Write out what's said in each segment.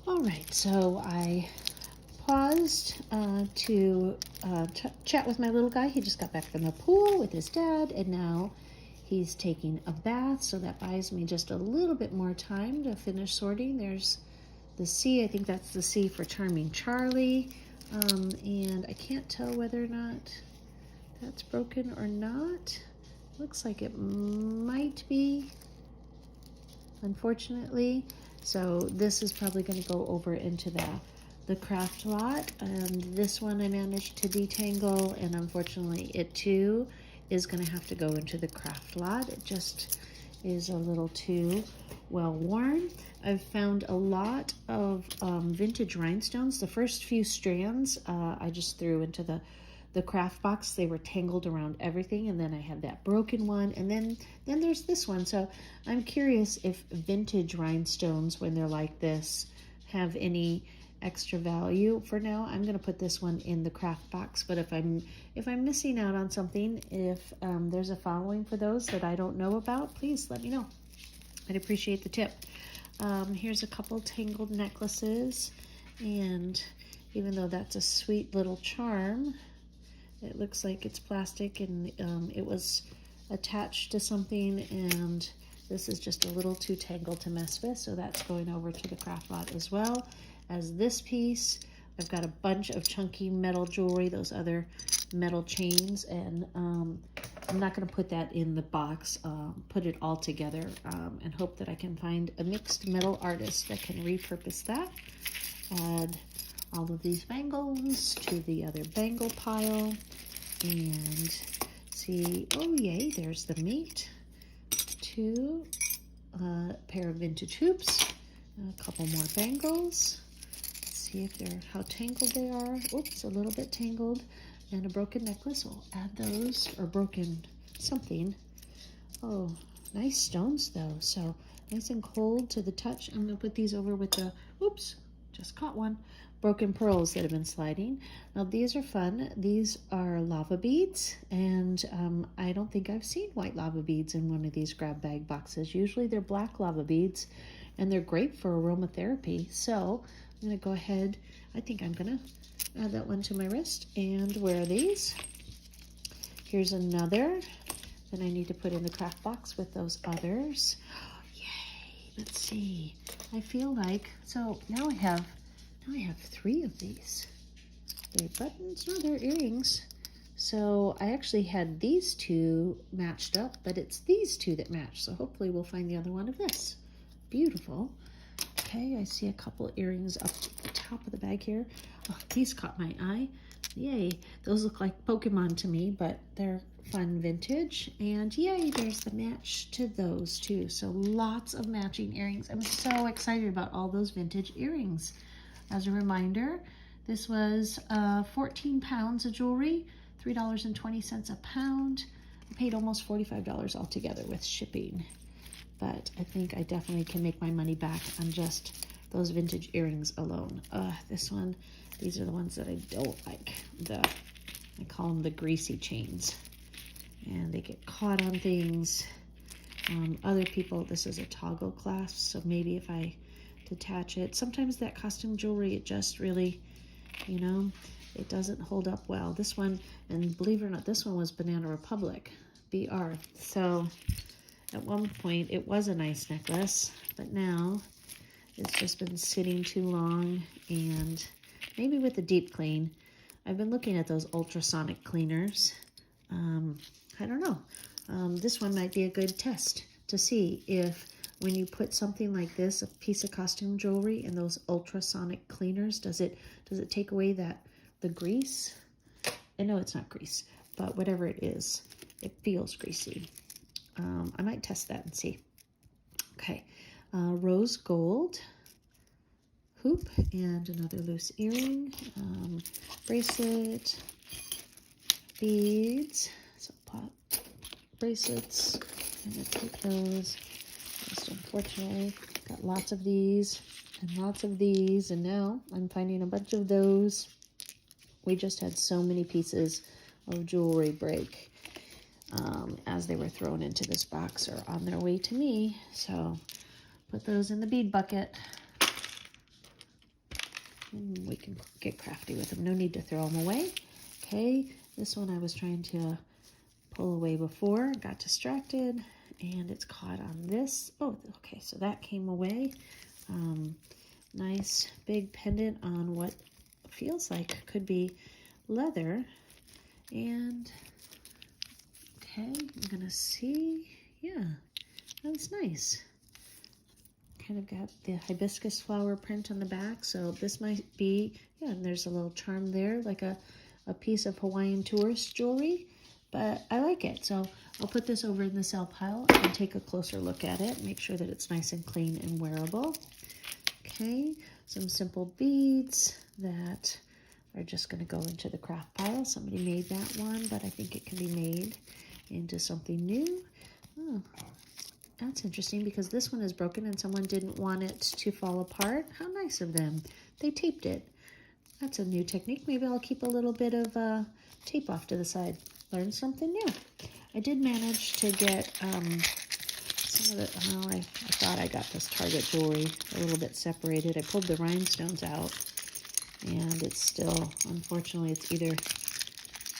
All right, so I paused to chat with my little guy. He just got back from the pool with his dad, and now he's taking a bath, so that buys me just a little bit more time to finish sorting. There's the C, I think that's the C for Charming Charlie, and I can't tell whether or not that's broken or not. Looks like it might be, unfortunately. So this is probably going to go over into the craft lot, and this one I managed to detangle, and unfortunately it too is going to have to go into the craft lot. It just is a little too well worn. I've found a lot of vintage rhinestones. The first few strands I just threw into the craft box. They were tangled around everything, and then I had that broken one, and then there's this one. So I'm curious if vintage rhinestones, when they're like this, have any extra value. For now, I'm going to put this one in the craft box, but if I'm missing out on something, if there's a following for those that I don't know about, please let me know. I'd appreciate the tip. Here's a couple tangled necklaces, and even though that's a sweet little charm, it looks like it's plastic, and it was attached to something, and this is just a little too tangled to mess with, so that's going over to the craft lot as well as this piece. I've got a bunch of chunky metal jewelry, those other metal chains, and I'm not going to put that in the box, put it all together, and hope that I can find a mixed metal artist that can repurpose that. Add all of these bangles to the other bangle pile, and see, oh yay, there's the mate to a pair of vintage hoops, a couple more bangles. Let's see if they're, how tangled they are. Oops, a little bit tangled, and a broken necklace. We'll add those, or broken something. Oh, nice stones though, so nice and cold to the touch. I'm gonna put these over with the, oops, just caught one, broken pearls that have been sliding. Now these are fun. These are lava beads, and I don't think I've seen white lava beads in one of these grab bag boxes. Usually they're black lava beads, and they're great for aromatherapy. So I'm gonna go ahead, I think I'm gonna add that one to my wrist and wear these. Here's another that I need to put in the craft box with those others. Oh, yay, let's see. I feel like, so now I have 3 of these. They're buttons, no, they're earrings. So I actually had these 2 matched up, but it's these 2 that match. So hopefully we'll find the other one of this. Beautiful. Okay, I see a couple earrings up the top of the bag here. Oh, these caught my eye. Yay, those look like Pokemon to me, but they're fun vintage. And yay, there's the match to those too. So lots of matching earrings. I'm so excited about all those vintage earrings. As a reminder, this was 14 pounds of jewelry, $3.20 a pound. I paid almost $45 altogether with shipping, but I think I definitely can make my money back on just those vintage earrings alone. This one, these are the ones that I don't like. I call them the greasy chains, and they get caught on things. Other people, this is a toggle clasp, so maybe if I detach it, sometimes that costume jewelry, it just really, you know, it doesn't hold up well. This one, and believe it or not, this one was Banana Republic, BR. So at one point it was a nice necklace, but now it's just been sitting too long, and maybe with the deep clean. I've been looking at those ultrasonic cleaners. I don't know. This one might be a good test to see if when you put something like this, a piece of costume jewelry, in those ultrasonic cleaners, does it take away the grease? I know it's not grease, but whatever it is, it feels greasy. I might test that and see. Okay, rose gold hoop and another loose earring, bracelet, beads, so pop bracelets. I'm gonna take those. Just unfortunately got lots of these and lots of these, and now I'm finding a bunch of those. We just had so many pieces of jewelry break as they were thrown into this box or on their way to me. So put those in the bead bucket. And we can get crafty with them. No need to throw them away. Okay, this one I was trying to pull away before, got distracted, and it's caught on this. Oh, okay, so that came away. Nice big pendant on what feels like could be leather. And okay, I'm gonna see. Yeah, that's nice. Kind of got the hibiscus flower print on the back, so this might be, yeah, and there's a little charm there, like a piece of Hawaiian tourist jewelry, but I like it. So I'll put this over in the sell pile and take a closer look at it, make sure that it's nice and clean and wearable. Okay, some simple beads that are just going to go into the craft pile. Somebody made that one, but I think it can be made into something new. Oh, that's interesting because this one is broken and someone didn't want it to fall apart. How nice of them. They taped it. That's a new technique. Maybe I'll keep a little bit of tape off to the side. Learn something new. I did manage to get some of the, oh, I thought I got this Target jewelry a little bit separated. I pulled the rhinestones out and it's still, unfortunately, it's either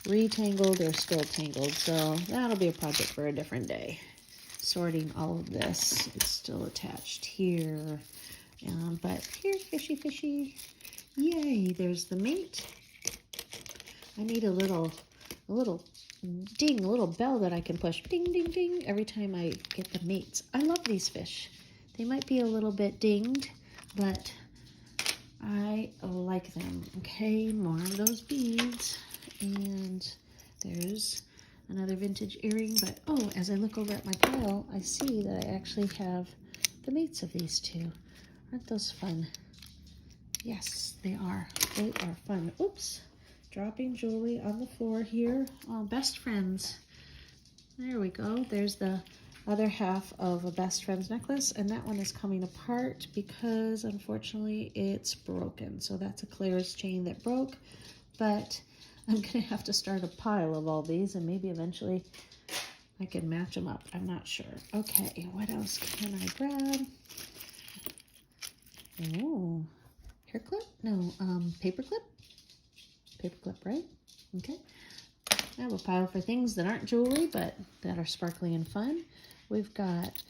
retangled or still tangled. So that'll be a project for a different day. Sorting all of this. It's still attached here. But here, fishy, fishy. Yay, there's the mate. I need a little ding, a little bell that I can push. Ding, ding, ding, every time I get the mates. I love these fish. They might be a little bit dinged, but I like them. Okay, more of those beads. And there's another vintage earring, but oh, as I look over at my pile, I see that I actually have the mates of these two. Aren't those fun? Yes, they are. They are fun. Oops, dropping jewelry on the floor here. Oh, best friends. There we go. There's the other half of a best friend's necklace, and that one is coming apart because unfortunately it's broken. So that's a Claire's chain that broke, but I'm gonna have to start a pile of all these and maybe eventually I can match them up. I'm not sure. Okay, what else can I grab? Oh, hair clip? No, paper clip? Paper clip, right? Okay. I have a pile for things that aren't jewelry, but that are sparkly and fun. We've got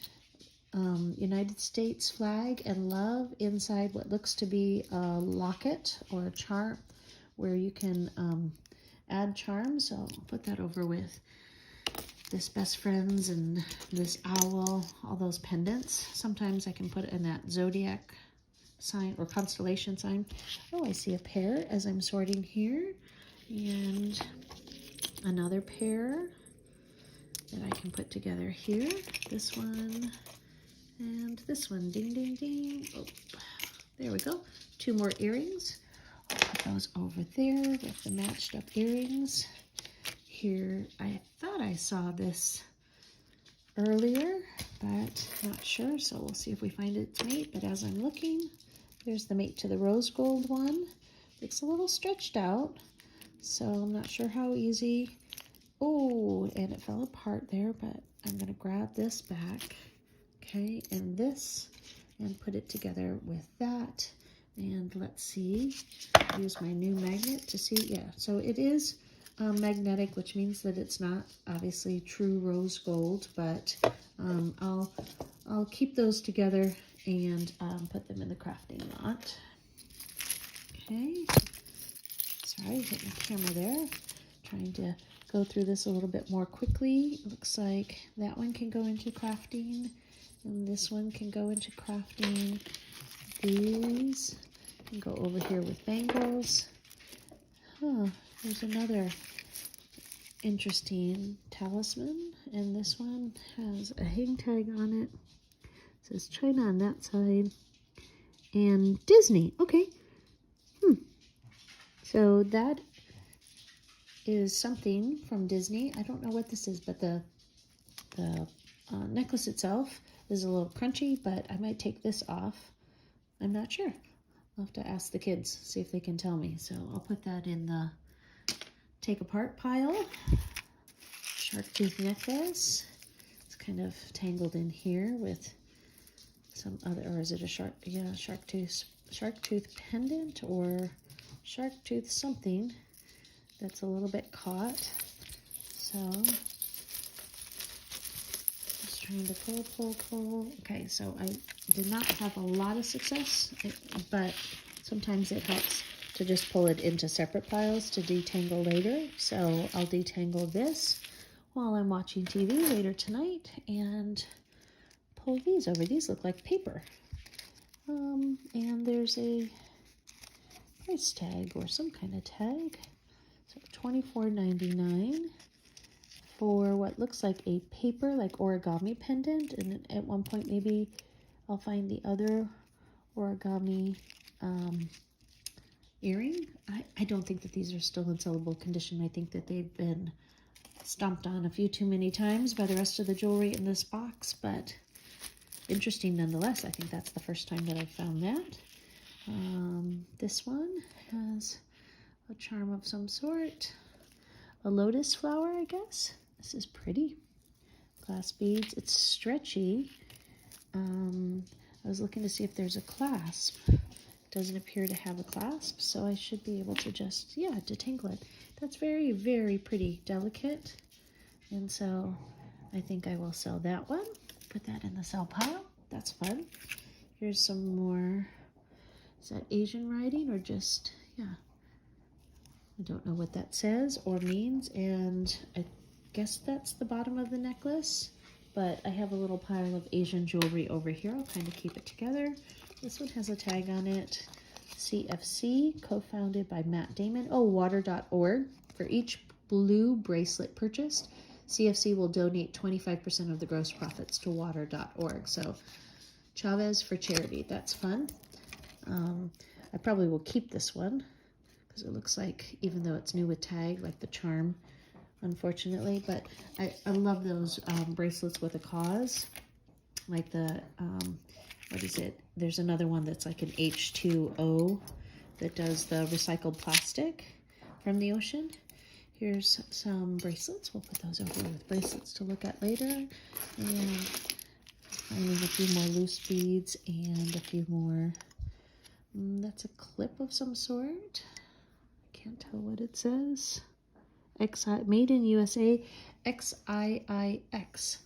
United States flag and love inside what looks to be a locket or a charm where you can add charms. So I'll put that over with this best friends and this owl, all those pendants. Sometimes I can put it in that zodiac sign or constellation sign. Oh, I see a pair as I'm sorting here, and another pair that I can put together here. This one and this one. Ding, ding, ding. Oh, there we go. Two more earrings. I'll put those over there with the matched up earrings. Here, I thought I saw this earlier, but not sure. So we'll see if we find its mate. But as I'm looking, there's the mate to the rose gold one. It's a little stretched out, so I'm not sure how easy. Oh, and it fell apart there, but I'm gonna grab this back, okay, and this, and put it together with that. And let's see, use my new magnet to see. Yeah, so it is magnetic, which means that it's not obviously true rose gold, but I'll keep those together and put them in the crafting lot. Okay, sorry, hit my camera there. Trying to go through this a little bit more quickly. It looks like that one can go into crafting, and this one can go into crafting. These can go over here with bangles. Huh, there's another interesting talisman, and this one has a hang tag on it. It says China on that side, and Disney. Okay. So that is something from Disney. I don't know what this is, but the necklace itself is a little crunchy, but I might take this off. I'm not sure. I'll have to ask the kids, see if they can tell me. So I'll put that in the take apart pile. Shark tooth necklace. It's kind of tangled in here with some other, or is it a shark? Yeah, shark tooth shark tooth pendant or shark tooth something that's a little bit caught. So just trying to pull. Okay, so I did not have a lot of success, but sometimes it helps to just pull it into separate piles to detangle later. So I'll detangle this while I'm watching TV later tonight and pull these over. These look like paper. And there's a price tag or some kind of tag. So $24.99 for what looks like a paper, like origami pendant. And at one point, maybe I'll find the other origami earring. I don't think that these are still in sellable condition. I think that they've been stomped on a few too many times by the rest of the jewelry in this box, but interesting nonetheless. I think that's the first time that I've found that. This one has a charm of some sort. A lotus flower, I guess. This is pretty. Glass beads. It's stretchy. I was looking to see if there's a clasp. It doesn't appear to have a clasp, so I should be able to just, yeah, detangle it. That's very, very pretty, delicate. And so I think I will sell that one. Put that in the sell pile. That's fun. Here's some more. Is that Asian writing or just, yeah. I don't know what that says or means, and I guess that's the bottom of the necklace, but I have a little pile of Asian jewelry over here. I'll kind of keep it together. This one has a tag on it. CFC, co-founded by Matt Damon. Oh, water.org. For each blue bracelet purchased, CFC will donate 25% of the gross profits to water.org. So Chavez for charity. That's fun. I probably will keep this one because it looks like, even though it's new with tag, like the charm, unfortunately. But I love those bracelets with a cause. Like the, what is it? There's another one that's like an H2O that does the recycled plastic from the ocean. Here's some bracelets. We'll put those over with bracelets to look at later. And finding a few more loose beads and a few more. That's a clip of some sort. Can't tell what it says. Made in USA, XIIX.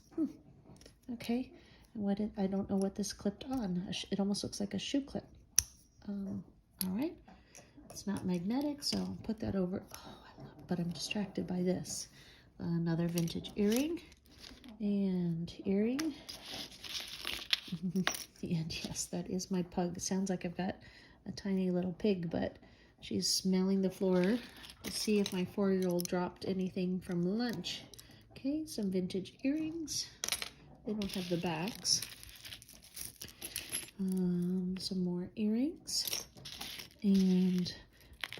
Okay. And I don't know what this clipped on. It almost looks like a shoe clip. All right. It's not magnetic, so I'll put that over. Oh, but I'm distracted by this. Another vintage earring and earring. And yes, that is my pug. It sounds like I've got a tiny little pig, but she's smelling the floor to see if my 4-year-old dropped anything from lunch. Okay, some vintage earrings. They don't have the backs. Some more earrings. And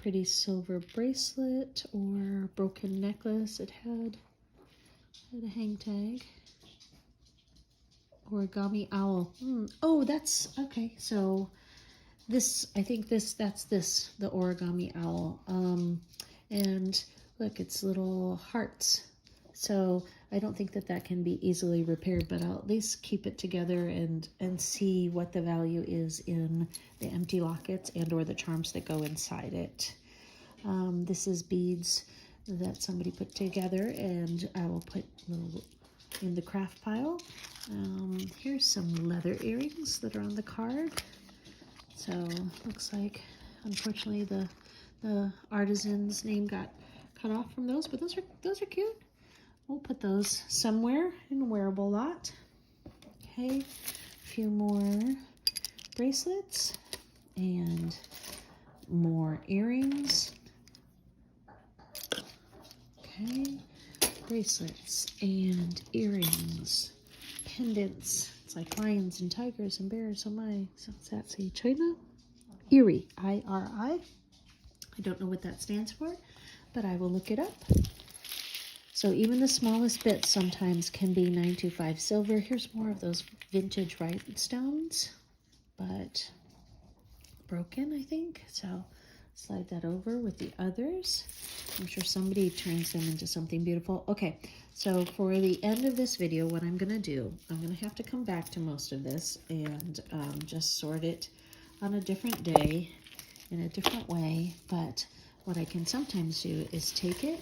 pretty silver bracelet or broken necklace. It had a hang tag. Origami owl. Oh, that's okay. So this, I think that's the origami owl. And look, it's little hearts. So I don't think that can be easily repaired, but I'll at least keep it together and see what the value is in the empty lockets and or the charms that go inside it. This is beads that somebody put together, and I will put in the craft pile. Here's some leather earrings that are on the card. So looks like, unfortunately, the artisan's name got cut off from those, but those are cute. We'll put those somewhere in a wearable lot. Okay, a few more bracelets and more earrings. Okay, bracelets and earrings, pendants. It's like lions and tigers and bears. Oh my, so what's that say? China? Iri, I-R-I. I don't know what that stands for, but I will look it up. So even the smallest bits sometimes can be 925 silver. Here's more of those vintage rhinestones, but broken, I think. So slide that over with the others. I'm sure somebody turns them into something beautiful. Okay, so for the end of this video, what I'm going to do, I'm going to have to come back to most of this and just sort it on a different day in a different way, but what I can sometimes do is take it,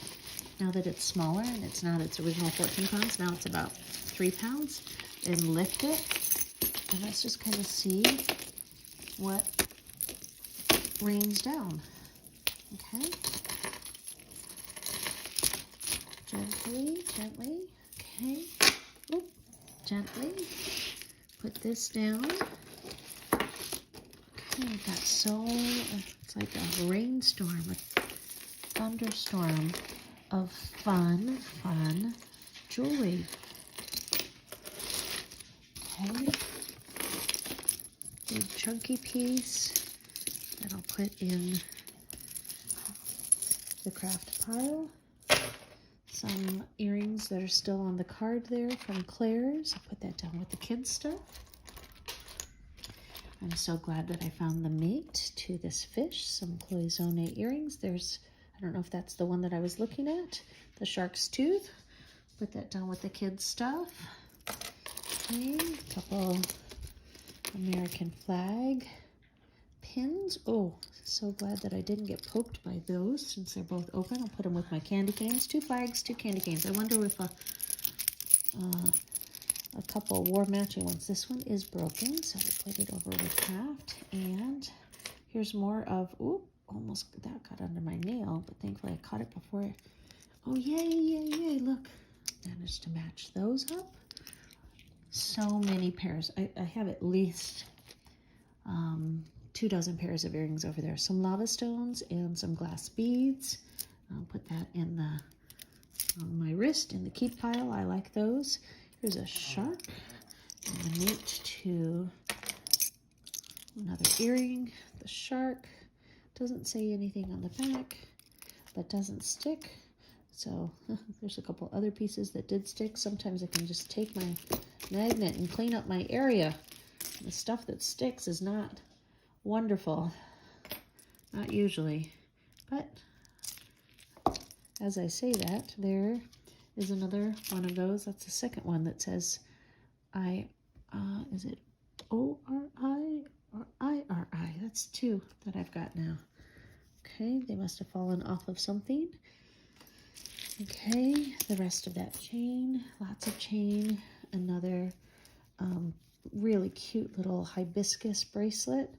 now that it's smaller and it's not its original 14 pounds, now it's about 3 pounds, and lift it, and let's just kind of see what rains down. Okay? Gently, gently, okay. Oop, gently. Put this down. Okay, it's like a rainstorm, a thunderstorm of fun jewelry. Okay. Big chunky piece that I'll put in the craft pile. Some earrings that are still on the card there from Claire's. I'll put that down with the kids' stuff. I'm so glad that I found the mate to this fish, some cloisonne earrings. I don't know if that's the one that I was looking at, the shark's tooth. Put that down with the kids' stuff. Okay, a couple American flag pins. Oh, so glad that I didn't get poked by those since they're both open. I'll put them with my candy canes. 2 flags, 2 candy canes. I wonder if a couple wore matching ones. This one is broken, so we'll put it over with craft. And here's more of, ooh, almost that got under my nail, but thankfully I caught it before. Oh, yay, yay, yay, look. Managed to match those up. So many pairs. I have at least 2 dozen pairs of earrings over there. Some lava stones and some glass beads. I'll put that on my wrist in the keep pile. I like those. Here's a shark and a mate to another earring. The shark doesn't say anything on the back, but doesn't stick. So there's a couple other pieces that did stick. Sometimes I can just take my magnet and clean up my area. The stuff that sticks is not wonderful. Not usually. But as I say that, there is another one of those. That's the second one that says is it O-R-I or I-R-I? That's 2 that I've got now. Okay, they must have fallen off of something. Okay, the rest of that chain, lots of chain. Another really cute little hibiscus bracelet.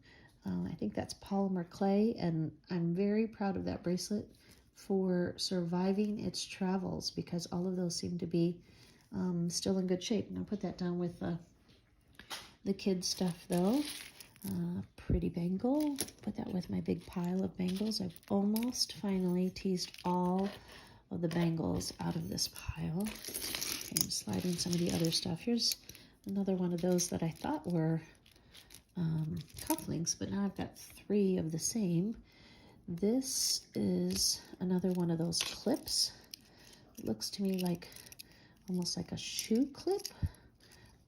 I think that's polymer clay, and I'm very proud of that bracelet for surviving its travels because all of those seem to be still in good shape. And I'll put that down with the kids' stuff though. Pretty bangle. Put that with my big pile of bangles. I've almost finally teased all of the bangles out of this pile. Okay, I'm sliding some of the other stuff. Here's another one of those that I thought were cufflinks, but now I've got 3 of the same. This is another one of those clips. It looks to me like almost like a shoe clip,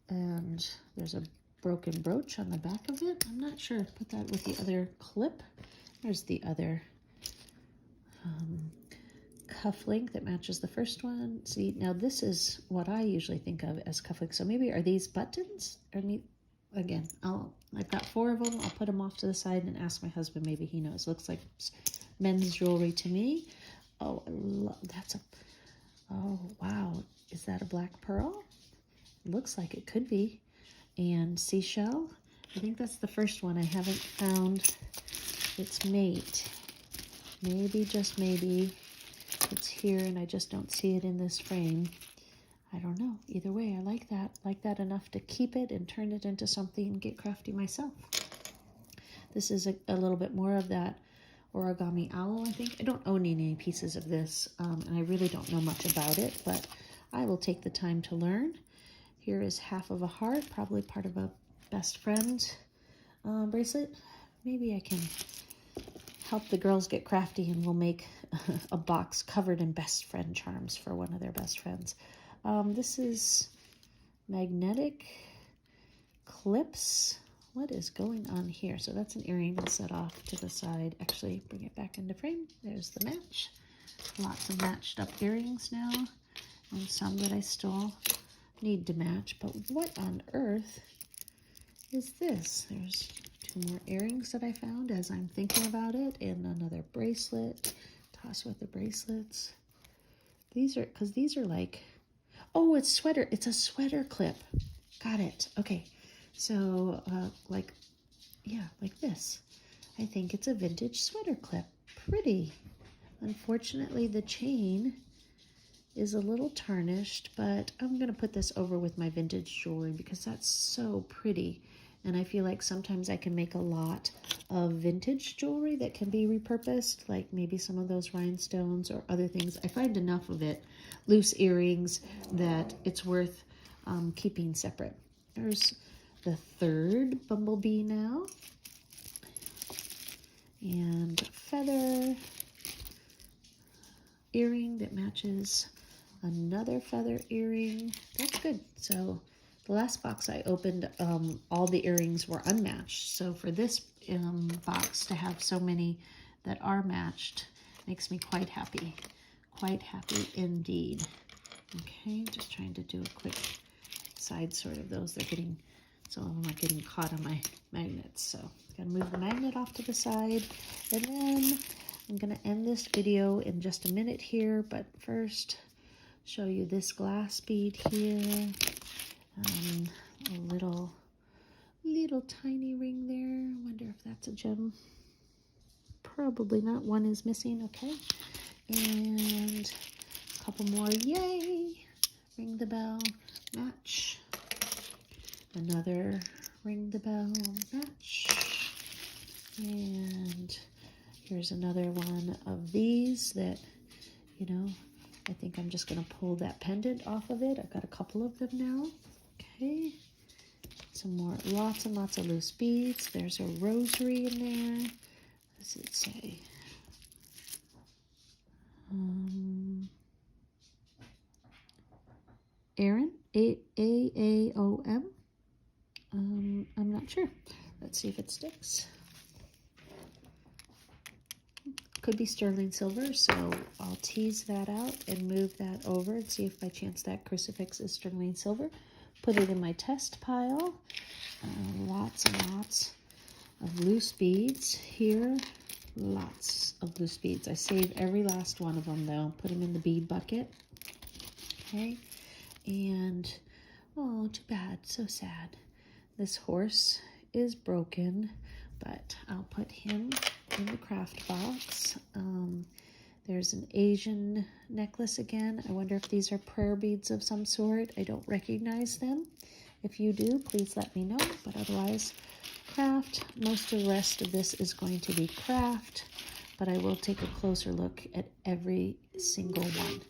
and there's a broken brooch on the back of it. I'm not sure. Put that with the other clip. There's the other cufflink that matches the first one. See, now this is what I usually think of as cufflinks. So maybe are these buttons? Or again, I've got 4 of them. I'll put them off to the side and ask my husband. Maybe he knows. Looks like men's jewelry to me. Oh, I love that's a. Oh wow, is that a black pearl? Looks like it could be. And seashell. I think that's the first one. I haven't found its mate. Maybe, just maybe, it's here and I just don't see it in this frame. I don't know. Either way, I like that. Like that enough to keep it and turn it into something and get crafty myself. This is a little bit more of that origami owl, I think. I don't own any pieces of this, and I really don't know much about it, but I will take the time to learn. Here is half of a heart, probably part of a best friend bracelet. Maybe I can help the girls get crafty and we'll make a box covered in best friend charms for one of their best friends. This is magnetic clips. What is going on here? So that's an earring I'll set off to the side. Actually, bring it back into frame. There's the match. Lots of matched up earrings now, and some that I still need to match. But what on earth is this? There's 2, some more earrings that I found as I'm thinking about it, and another bracelet. Toss with the bracelets. These are, because these are like, oh, it's sweater. It's a sweater clip. Got it. Okay. So, like, yeah, like this. I think it's a vintage sweater clip. Pretty. Unfortunately, the chain is a little tarnished, but I'm going to put this over with my vintage jewelry because that's so pretty. And I feel like sometimes I can make a lot of vintage jewelry that can be repurposed, like maybe some of those rhinestones or other things. I find enough of it, loose earrings, that it's worth keeping separate. There's the third bumblebee now. And feather earring that matches another feather earring. That's good. So the last box I opened, all the earrings were unmatched. So for this box to have so many that are matched makes me quite happy. Quite happy indeed. Okay, just trying to do a quick side sort of those. They're getting, some of them are getting caught on my magnets. So I'm gonna move the magnet off to the side, and then I'm gonna end this video in just a minute here, but first show you this glass bead here. A little tiny ring there. Wonder if that's a gem. Probably not. One is missing. Okay, and a couple more. Yay! Ring the bell, match. Another ring the bell, match. And here's another one of these that, you know, I think I'm just going to pull that pendant off of it. I've got a couple of them now. Okay. Some more, lots and lots of loose beads. There's a rosary in there. What does it say? Aaron, A-A-O-M. I'm not sure. Let's see if it sticks. Could be sterling silver, so I'll tease that out and move that over and see if by chance that crucifix is sterling silver. Put it in my test pile. Lots and lots of loose beads here. Lots of loose beads. I save every last one of them though. Put them in the bead bucket. Okay. And, oh, too bad. So sad. This horse is broken, but I'll put him in the craft box. There's an Asian necklace again. I wonder if these are prayer beads of some sort. I don't recognize them. If you do, please let me know. But otherwise, craft. Most of the rest of this is going to be craft, but I will take a closer look at every single one.